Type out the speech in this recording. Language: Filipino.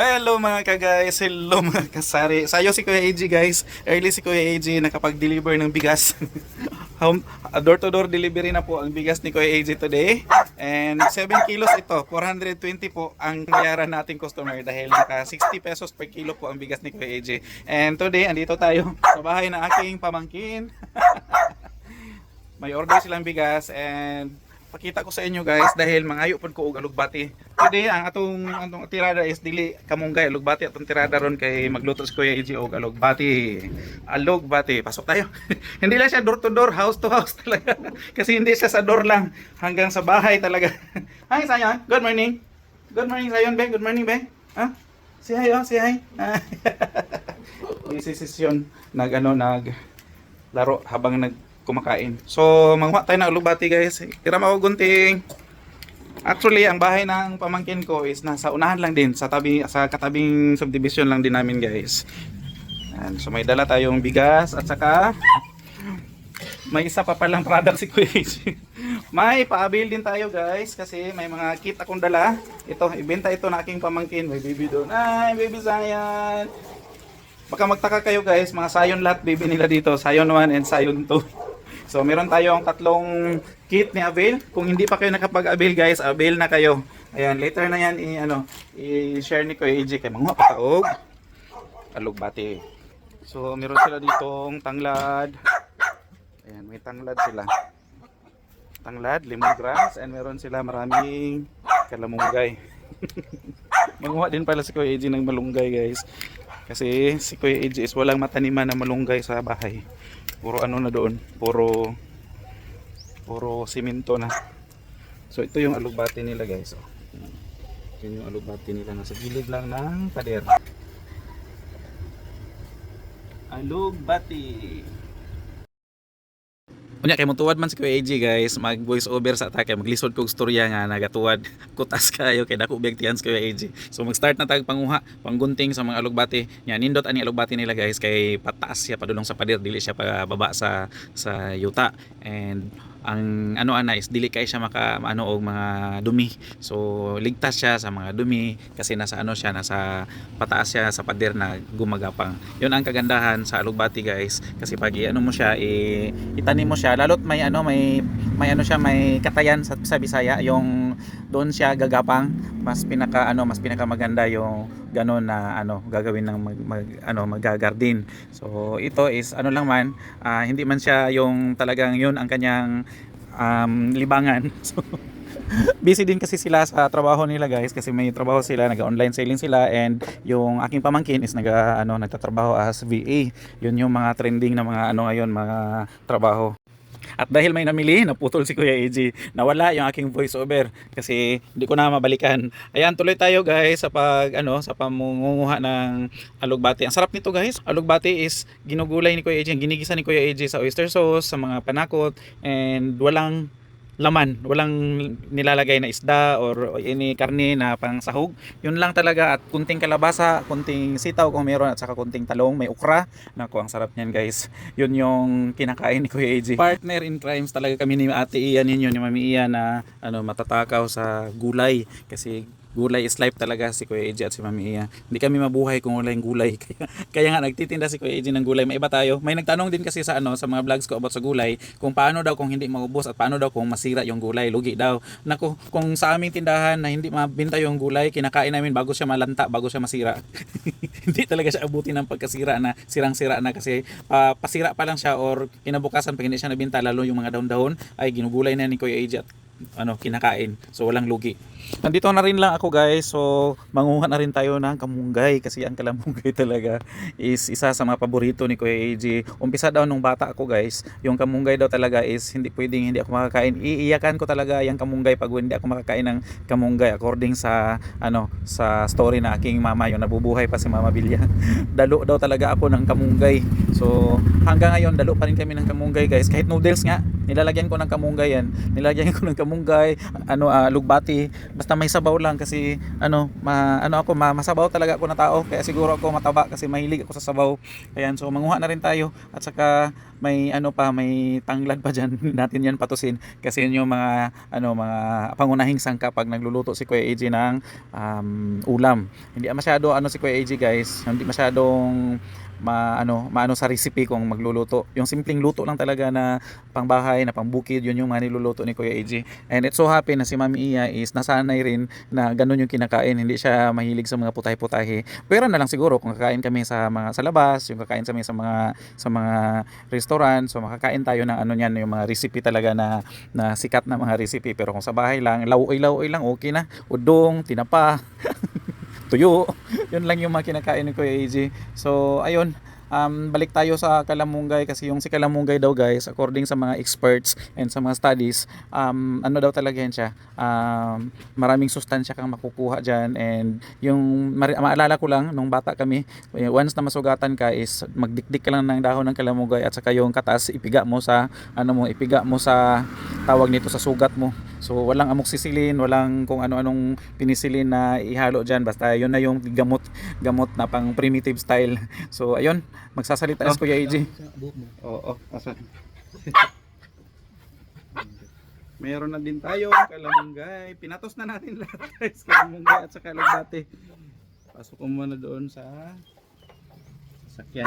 Hello mga ka-guys, hello mga kasari. Sayo si Kuya AJ guys. Early si Kuya AJ nakapag-deliver ng bigas. Door-to-door delivery na po ang bigas ni Kuya AJ today. And 7 kilos ito, 420 po ang bayaran nating customer dahil naka 60 pesos per kilo po ang bigas ni Kuya AJ. And today, andito tayo sa bahay ng aking pamangkin. May order silang bigas and pakita ko sa inyo guys dahil mangayo pod ko og alugbati. Today ang atong tirada is dili kamunggay alugbati atong tirada ron kay magluto si Kuya EJ og alugbati. Alugbati, pasok tayo. Hindi lang siya door to door, house to house talaga. Kasi hindi siya sa door lang, hanggang sa bahay talaga. Hi Sayon, good morning. Good morning Sayon, be. Good morning, be. Ha? Si hi, oh, si hi. This is yun nag laro habang kumakain. So, mangwa tayo ng alugbati guys. Hiram ako gunting. Actually, ang bahay ng pamangkin ko is nasa unahan lang din, sa katabing subdivision lang din namin guys. And, so may dala tayong bigas at saka may isa pa palang product si Kuya AJ. May pa-avail din tayo guys kasi may mga kit akong dala. Ito, ibenta ito na aking pamangkin. May baby doon. Ay, baby Zion. Baka magtaka kayo guys, mga Sayon lot baby nila dito. Sayon 1 and Sayon 2. So, meron tayong tatlong kit ni Avail. Kung hindi pa kayo nakapag-avail guys, avail na kayo. Ayan, later na yan i-share ni Kuya AJ kay mga pataog. Alugbati. So, meron sila ditong tanglad. Ayan, may tanglad sila. Tanglad, lemongrass, and meron sila maraming kalamunggay. Manguha din pala si Kuya AJ ng malunggay guys. Kasi si Kuya AJ is walang mataniman na malunggay sa bahay. Puro na doon, puro simento na. So ito yung alugbati nila guys. Oh. Yun yung alugbati nila, nasa gilid lang ng pader. Alugbati. Unya kay motuwad man si Kuya AJ guys, mag voice over sa atake, maglisod kog storya nga nagatuwad kutas kayo kay dako big tiyan si Kuya AJ. So mag-start na tag panguha, panggunting sa mga alugbati. Nya nindot ani alugbati nila guys kay pataas siya padulong sa pader, dili siya pababa sa yuta. And ang is dili kay siya og mga dumi. So ligtas siya sa mga dumi kasi nasa nasa pataas siya sa pader na gumagapang. Yun ang kagandahan sa alugbati guys, kasi pag mo siya itanim mo siya, lalot may siya, may katayan sa Bisaya, yung doon siya gagapang, mas pinaka maganda yung ganon na gagawin ng mag-garden. So ito is lang man, hindi man siya yung talagang yun ang kanyang libangan. So busy din kasi sila sa trabaho nila guys, kasi may trabaho sila, nag-online selling sila, and yung aking pamangkin is nagtatrabaho as VA. Yun yung mga trending na mga ngayon, mga trabaho. At dahil may namili, naputol si Kuya AJ. Nawala yung aking voice over kasi hindi ko na mabalikan. Ayan, tuloy tayo guys sa sa pamunguha ng alugbati. Ang sarap nito guys. Alugbati is ginugulay ni Kuya AJ, ginigisa ni Kuya AJ sa oyster sauce, sa mga panakot, and walang laman, walang nilalagay na isda or any karne na pang sahog. Yun lang talaga, at kunting kalabasa, kunting sitaw kung meron, at saka kunting talong, may ukra. Naku, ang sarap niyan guys. Yun yung kinakain ni Kuya AJ. Partner in crimes talaga kami ni Ate Ian ninyo, ni Mami Ian, na matatakaw sa gulay, kasi gulay is life talaga si Kuya AJ at si Mami Iya. Hindi kami mabuhay kung wala yung gulay. Kaya nga nagtitinda si Kuya AJ ng gulay. May iba tayo. May nagtanong din kasi sa mga vlogs ko about sa gulay, kung paano daw kung hindi maubos, at paano daw kung masira yung gulay, lugi daw. Naku, kung sa aming tindahan na hindi mabenta yung gulay, kinakain namin bago siya malanta, bago siya masira. Hindi talaga siya abutin ng pagkasira na sirang-sira na, kasi pasira pa lang siya, or kinabukasan pag hindi siya nabenta, lalo yung mga dahon-dahon ay ginugulay na ni Kuya AJ at kinakain. So walang lugi. Nandito na rin lang ako guys. So manguha na rin tayo ng kamunggay, kasi ang kalamunggay talaga is isa sa mga paborito ni Kuya AJ. Umpisa daw nung bata ako guys, yung kamunggay daw talaga is hindi pwedeng hindi ako makakain. Iiyakan ko talaga yung kamunggay pag hindi ako makakain ng kamunggay, according sa sa story na aking mama, yung nabubuhay pa si Mama Bilya. Dalo daw talaga ako ng kamunggay. So hanggang ngayon dalo pa rin kami ng kamunggay guys, kahit noodles nga nilalagyan ko ng kamunggay yan, nilagyan ko ng kamunggay, lugbati, basta may sabaw lang kasi masabaw talaga ako na tao, kaya siguro ako mataba kasi mahilig ako sa sabaw. Ayan, so manguha na rin tayo at saka may may tanglad pa dyan natin yan patusin kasi yun yung mga pangunahing sangka pag nagluluto si Kuya AJ ng ulam. Hindi masyado si Kuya AJ guys, hindi masyadong maano sa recipe kung magluluto. Yung simpleng luto lang talaga na pangbahay, na pangbukid, yun yung mga niluluto ni Kuya AJ. And it's so happy na si Mami Iya is nasanay rin na ganun yung kinakain. Hindi siya mahilig sa mga putahe-putahe. Pero na lang siguro kung kakain kami sa labas, yung kakain kami sa mga restaurant, so makakain tayo ng niyan, yung mga recipe talaga na sikat na mga recipe. Pero kung sa bahay lang, lauoy lang, okay na. Udong, tinapa, tuyo, yun lang yung mga kinakain ni Kuya AJ. So ayun, balik tayo sa kalamunggay kasi yung si kalamunggay daw guys, according sa mga experts and sa mga studies, daw talaga yan siya, maraming sustansya kang makukuha dyan. And yung maalala ko lang nung bata kami, once na masugatan ka is magdikdik ka lang ng dahon ng kalamunggay at saka yung katas ipiga mo sa tawag nito, sa sugat mo. So walang amoxicillin, walang kung ano-anong penicillin na ihalo dyan, basta yun na yung gamot na pang primitive style. So ayun, magsasalita si Kuya AJ. Oo, asa. Meron na din tayo kalamunggay. Pinatos na natin lahat guys, kalamunggay at saka lugbati. Pasok ko muna doon sa sakyan.